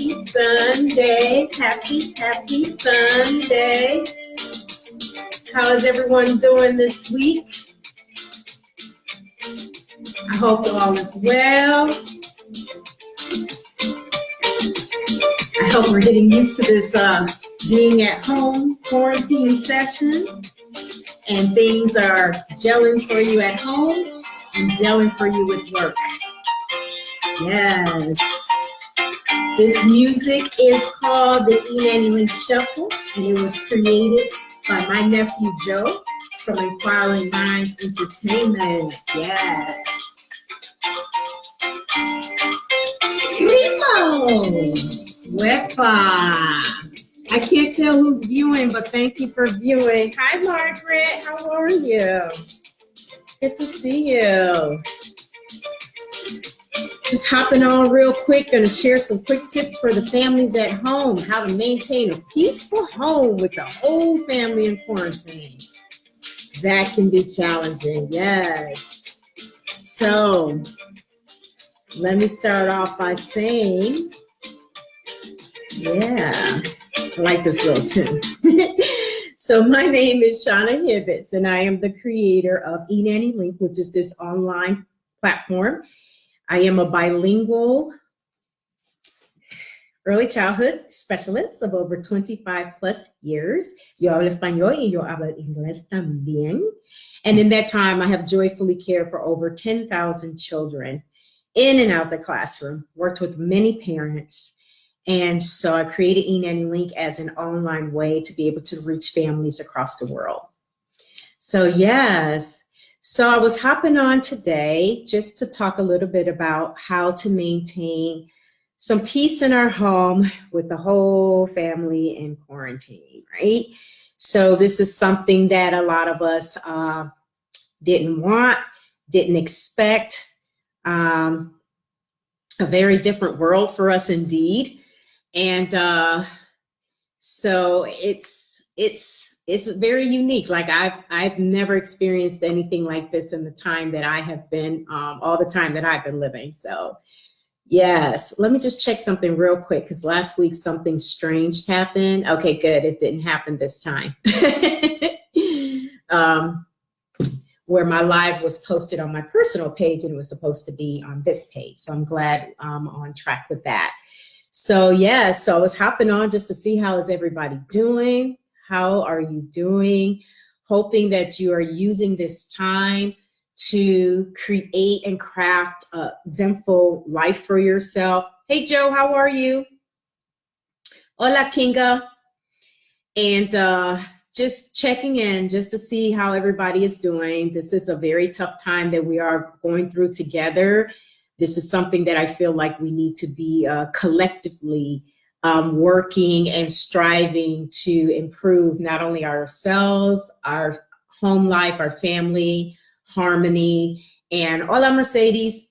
happy Sunday. Happy Sunday. How is everyone doing this week? I hope all is well. I hope we're getting used to this being at home quarantine session, and things are gelling for you at home and gelling for you with work. Yes. This music is called the E. Shuffle, and it was created by my nephew Joe from Quaratnine Entertainment. Yes. Primo! Wepa! I can't tell who's viewing, but thank you for viewing. Hi, Margaret. How are you? Good to see you. Just hopping on real quick, going to share some quick tips for the families at home, how to maintain a peaceful home with the whole family in quarantine. That can be challenging, yes. So let me start off by saying, yeah, I like this little tune. So my name is Shauna Hibbets, and I am the creator of eNanny Link, which is this online platform. I am a bilingual early childhood specialist of over 25 plus years. Yo hablo español y yo hablo inglés también. And in that time, I have joyfully cared for over 10,000 children in and out the classroom, worked with many parents. And so I created eNanny Link as an online way to be able to reach families across the world. So yes. So I was hopping on today just to talk a little bit about how to maintain some peace in our home with the whole family in quarantine, right? So this is something that a lot of us didn't want, didn't expect. A very different world for us indeed. And so it's very unique. Like I've never experienced anything like this in the time that I have been, all the time that I've been living. So yes, let me just check something real quick, because last week something strange happened. Okay, good. It didn't happen this time. Where my live was posted on my personal page and it was supposed to be on this page. So I'm glad I'm on track with that. So yeah, so I was hopping on just to see how is everybody doing. How are you doing? Hoping that you are using this time to create and craft a zenful life for yourself. Hey, Joe, how are you? Hola, Kinga. And just checking in just to see how everybody is doing. This is a very tough time that we are going through together. This is something that I feel like we need to be collectively working and striving to improve not only ourselves, our home life, our family, harmony, and hola Mercedes.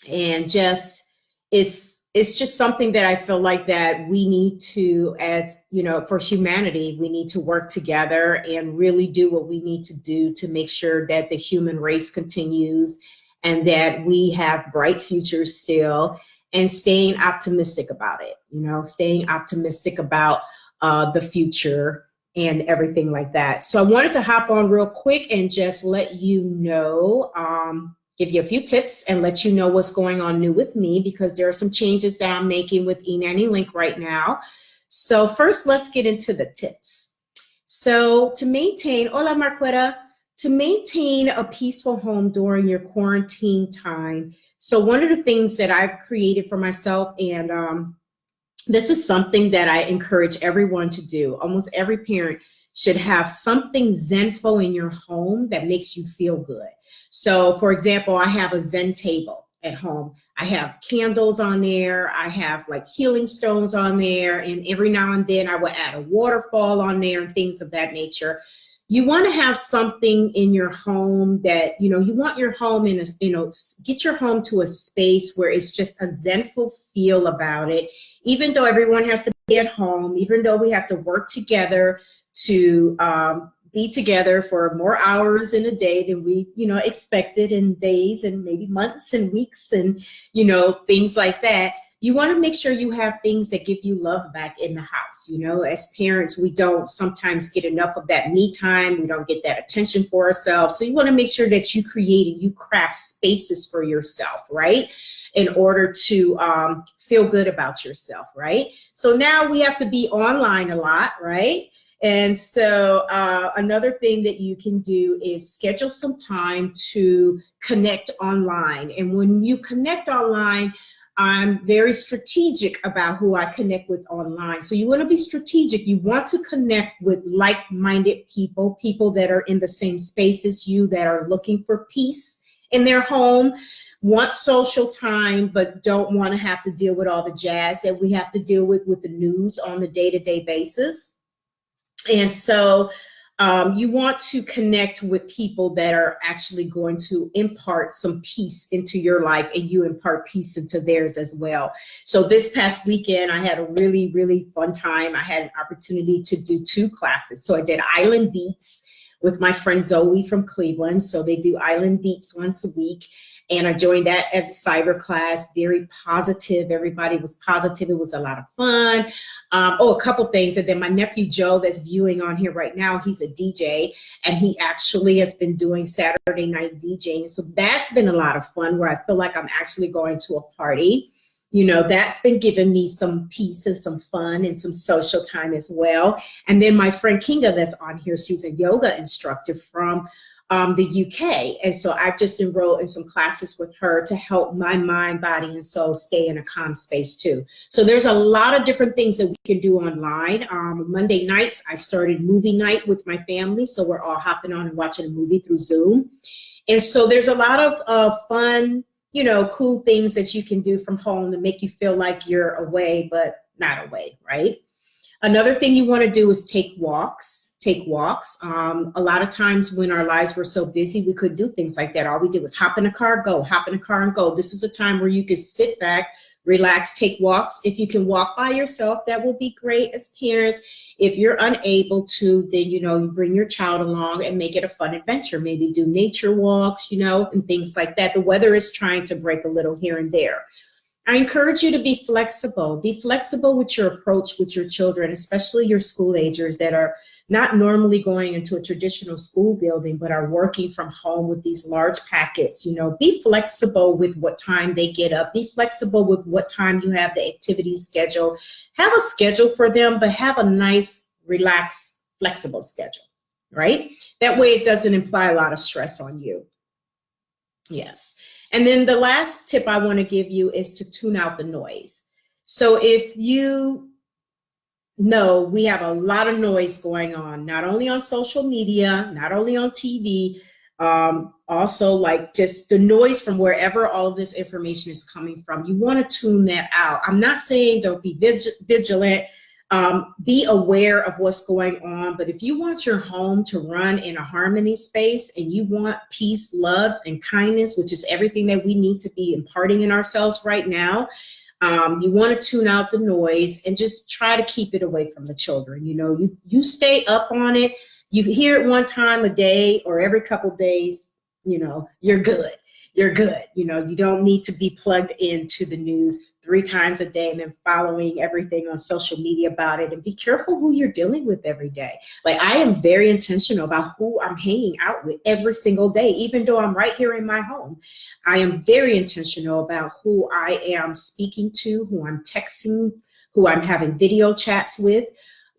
And just, it's just something that I feel like that we need to, as you know, for humanity, we need to work together and really do what we need to do to make sure that the human race continues and that we have bright futures still, and staying optimistic about it, you know, staying optimistic about the future and everything like that. So I wanted to hop on real quick and just let you know, give you a few tips and let you know what's going on new with me, because there are some changes that I'm making with eNanny Link right now. So first, let's get into the tips. So to maintain, hola Marquetta, to maintain a peaceful home during your quarantine time. So one of the things that I've created for myself, and this is something that I encourage everyone to do. Almost every parent should have something zenful in your home that makes you feel good. So for example, I have a Zen table at home. I have candles on there. I have like healing stones on there. And every now and then I will add a waterfall on there and things of that nature. You want to have something in your home that, you know, you want your home in a, you know, get your home to a space where it's just a zenful feel about it. Even though everyone has to be at home, even though we have to work together to be together for more hours in a day than we, you know, expected in days and maybe months and weeks and, you know, things like that. you want to make sure you have things that give you love back in the house. You know, as parents, we don't sometimes get enough of that me time. We don't get that attention for ourselves. So you want to make sure that you create and you craft spaces for yourself, right? In order to feel good about yourself, right? So now we have to be online a lot, right? And so another thing that you can do is schedule some time to connect online. And when you connect online, I'm very strategic about who I connect with online. So you want to be strategic. You want to connect with like-minded people, people that are in the same space as you, that are looking for peace in their home, want social time, but don't want to have to deal with all the jazz that we have to deal with the news on the day-to-day basis. And so you want to connect with people that are actually going to impart some peace into your life, and you impart peace into theirs as well. So this past weekend, I had a really, really fun time. I had an opportunity to do 2 classes. So I did Island Beats with my friend Zoe from Cleveland. So they do Island Beats once a week. And I joined that as a cyber class, very positive. Everybody was positive. It was a lot of fun. A couple things. And then my nephew Joe, that's viewing on here right now, he's a DJ, and he actually has been doing Saturday night DJing. So that's been a lot of fun, where I feel like I'm actually going to a party. You know, that's been giving me some peace and some fun and some social time as well. And then my friend Kinga that's on here, she's a yoga instructor from the UK. And so I've just enrolled in some classes with her to help my mind, body, and soul stay in a calm space too. So there's a lot of different things that we can do online. Monday nights, I started movie night with my family. So we're all hopping on and watching a movie through Zoom. And so there's a lot of fun, you know, cool things that you can do from home to make you feel like you're away, but not away, right? Another thing you want to do is take walks. A lot of times when our lives were so busy, we couldn't do things like that. All we did was hop in a car, go, hop in a car and go. This is a time where you can sit back, relax, take walks. If you can walk by yourself, that will be great as parents. If you're unable to, then, you know, you bring your child along and make it a fun adventure. Maybe do nature walks, you know, and things like that. The weather is trying to break a little here and there. I encourage you to be flexible. Be flexible with your approach with your children, especially your school agers that are not normally going into a traditional school building, but are working from home with these large packets. You know, be flexible with what time they get up. Be flexible with what time you have the activities scheduled. Have a schedule for them, but have a nice, relaxed, flexible schedule, right? That way it doesn't imply a lot of stress on you. Yes. And then the last tip I want to give you is to tune out the noise. So if you know, we have a lot of noise going on, not only on social media, not only on TV, also like just the noise from wherever all of this information is coming from. You want to tune that out. I'm not saying don't be vigilant. Be aware of what's going on, but if you want your home to run in a harmony space and you want peace, love, and kindness, which is everything that we need to be imparting in ourselves right now, you want to tune out the noise and just try to keep it away from the children. You know, you stay up on it. You hear it one time a day or every couple days, you know, you're good. You're good. You know, you don't need to be plugged into the news 3 times a day and then following everything on social media about it. And be careful who you're dealing with every day. Like, I am very intentional about who I'm hanging out with every single day, even though I'm right here in my home. I am very intentional about who I am speaking to, who I'm texting, who I'm having video chats with.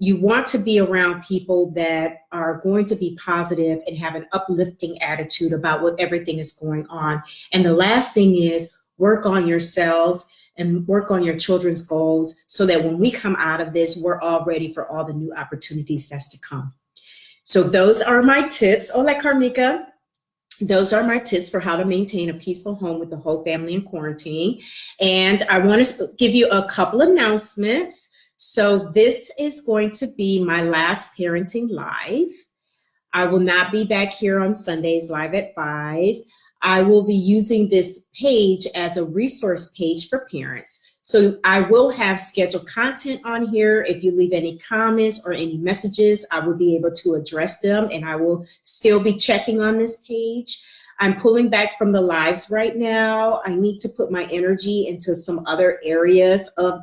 You want to be around people that are going to be positive and have an uplifting attitude about what everything is going on. And the last thing is work on yourselves and work on your children's goals so that when we come out of this, we're all ready for all the new opportunities that's to come. So those are my tips. Hola, Carmica. Those are my tips for how to maintain a peaceful home with the whole family in quarantine. And I want to give you a couple announcements. So this is going to be my last parenting live. I will not be back here on Sundays live at 5. I will be using this page as a resource page for parents. So I will have scheduled content on here. If you leave any comments or any messages, I will be able to address them, and I will still be checking on this page. I'm pulling back from the lives right now. I need to put my energy into some other areas of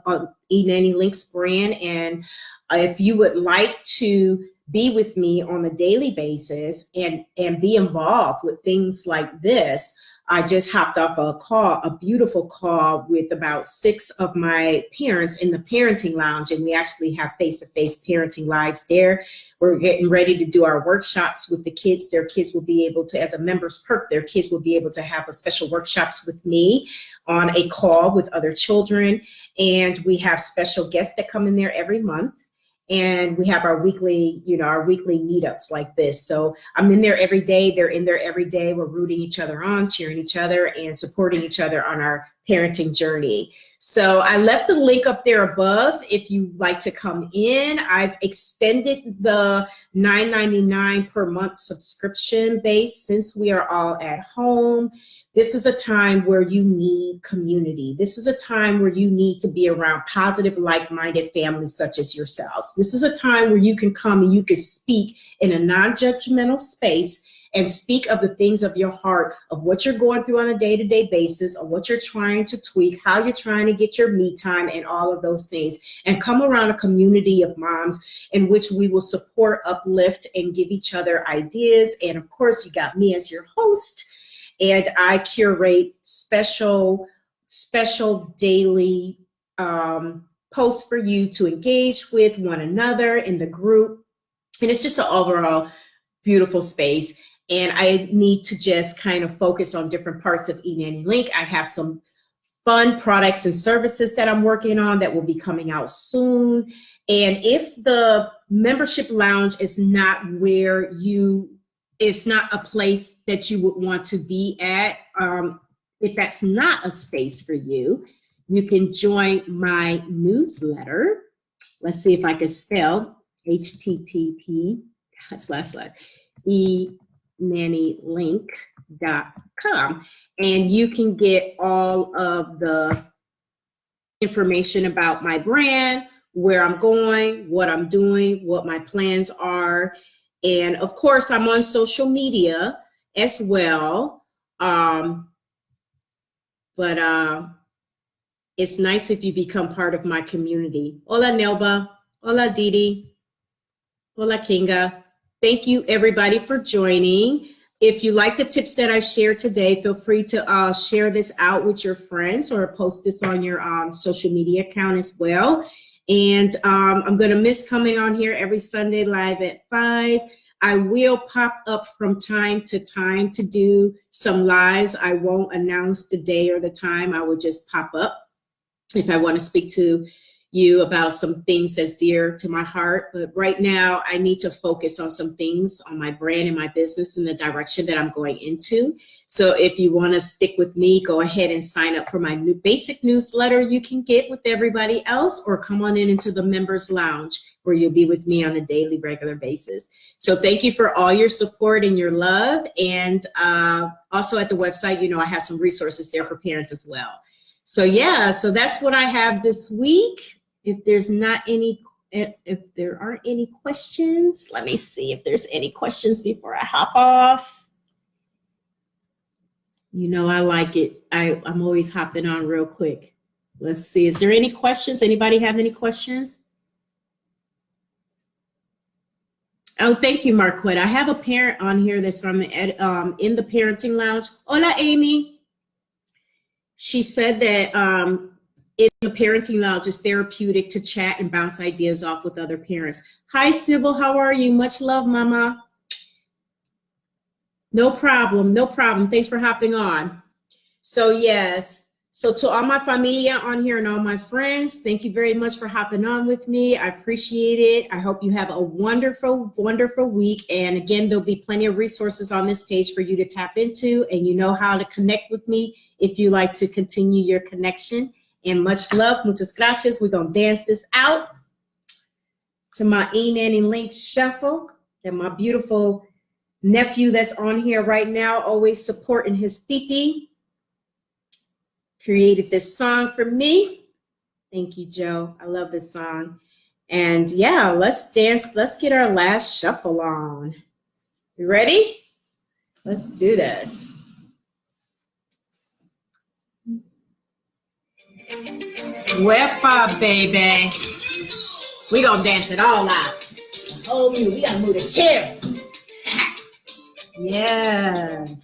eNanny Link's brand. And if you would like to be with me on a daily basis and be involved with things like this, I just hopped off a beautiful call with about 6 of my parents in the parenting lounge, and we actually have face-to-face parenting lives there. We're getting ready to do our workshops with the kids. Their kids will be able to, as a member's perk, their kids will be able to have a special workshops with me on a call with other children. And we have special guests that come in there every month. And we have our weekly meetups like this. So I'm in there every day. They're in there every day. We're rooting each other on, cheering each other, and supporting each other on our parenting journey. So I left the link up there above if you'd like to come in. I've extended the $9.99 per month subscription base since we are all at home. This is a time where you need community. This is a time where you need to be around positive, like-minded families such as yourselves. This is a time where you can come and you can speak in a non-judgmental space and speak of the things of your heart, of what you're going through on a day-to-day basis, of what you're trying to tweak, how you're trying to get your me time, and all of those things. And come around a community of moms in which we will support, uplift, and give each other ideas. And of course, you got me as your host. And I curate special daily posts for you to engage with one another in the group. And it's just an overall beautiful space. And I need to just kind of focus on different parts of eNanny Link. I have some fun products and services that I'm working on that will be coming out soon. And if the membership lounge is not where it's not a place that you would want to be at, if that's not a space for you, you can join my newsletter. Let's see if I can spell http://enannylink.com, and you can get all of the information about my brand, where I'm going, what I'm doing, what my plans are. And of course, I'm on social media as well. But it's nice if you become part of my community. Hola, Nelba. Hola, Didi. Hola, Kinga. Thank you, everybody, for joining. If you like the tips that I shared today, feel free to share this out with your friends or post this on your social media account as well. And I'm going to miss coming on here every Sunday live at 5. I will pop up from time to time to do some lives. I won't announce the day or the time. I will just pop up if I want to speak to you about some things that's dear to my heart. But right now, I need to focus on some things on my brand and my business and the direction that I'm going into. So if you want to stick with me, go ahead and sign up for my new basic newsletter you can get with everybody else, or come on into the members lounge where you'll be with me on a daily, regular basis. So thank you for all your support and your love. And also at the website, I have some resources there for parents as well. So yeah, so that's what I have this week. If there aren't any questions, let me see if there's any questions before I hop off. I like it. I'm always hopping on real quick. Let's see. Is there any questions? Anybody have any questions? Oh, thank you, Marquette. I have a parent on here that's from in the parenting lounge. Hola, Amy. She said that in the parenting lounge is therapeutic to chat and bounce ideas off with other parents. Hi, Sybil. How are you? Much love, Mama. No problem. No problem. Thanks for hopping on. So yes. So to all my familia on here and all my friends, thank you very much for hopping on with me. I appreciate it. I hope you have a wonderful, wonderful week. And again, there'll be plenty of resources on this page for you to tap into, and you know how to connect with me if you like to continue your connection. And much love. Muchas gracias. We're going to dance this out to my eNanny Link shuffle and my beautiful nephew that's on here right now, always supporting his titi. Created this song for me. Thank you, Joe. I love this song. And yeah, let's dance. Let's get our last shuffle on. You ready? Let's do this. Wepa, baby. We gonna dance it all out. Oh, we gotta move the chair. Yes.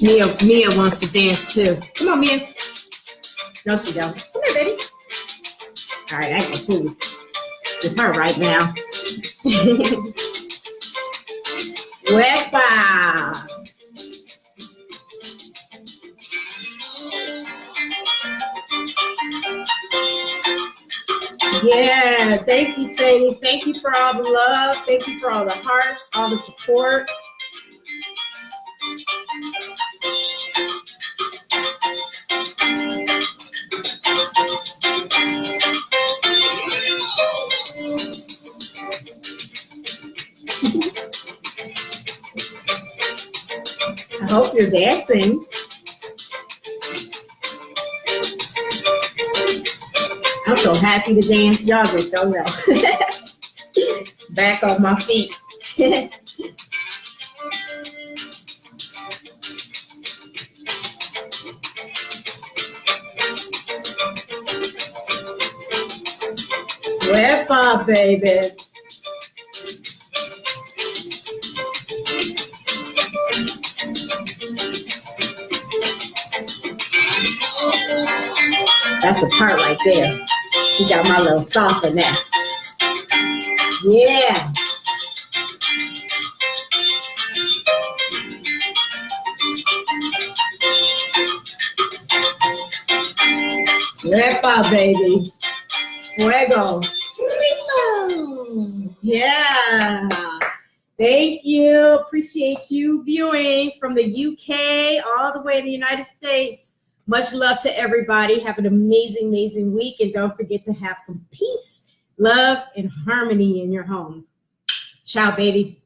Mia wants to dance too. Come on, Mia. No, she don't. Come here, baby. All right, I ain't gonna fool with her right now. Wepa. Yeah, thank you, Sadie. Thank you for all the love. Thank you for all the hearts, all the support. I hope you're dancing. I'm so happy to dance. Y'all just don't know. Back on my feet. Wepa, baby. That's the part right there. You got my little salsa now. Yeah. Wepa, baby. Fuego. Yeah. Thank you. Appreciate you viewing from the UK all the way to the United States. Much love to everybody. Have an amazing, amazing week. And don't forget to have some peace, love, and harmony in your homes. Ciao, baby.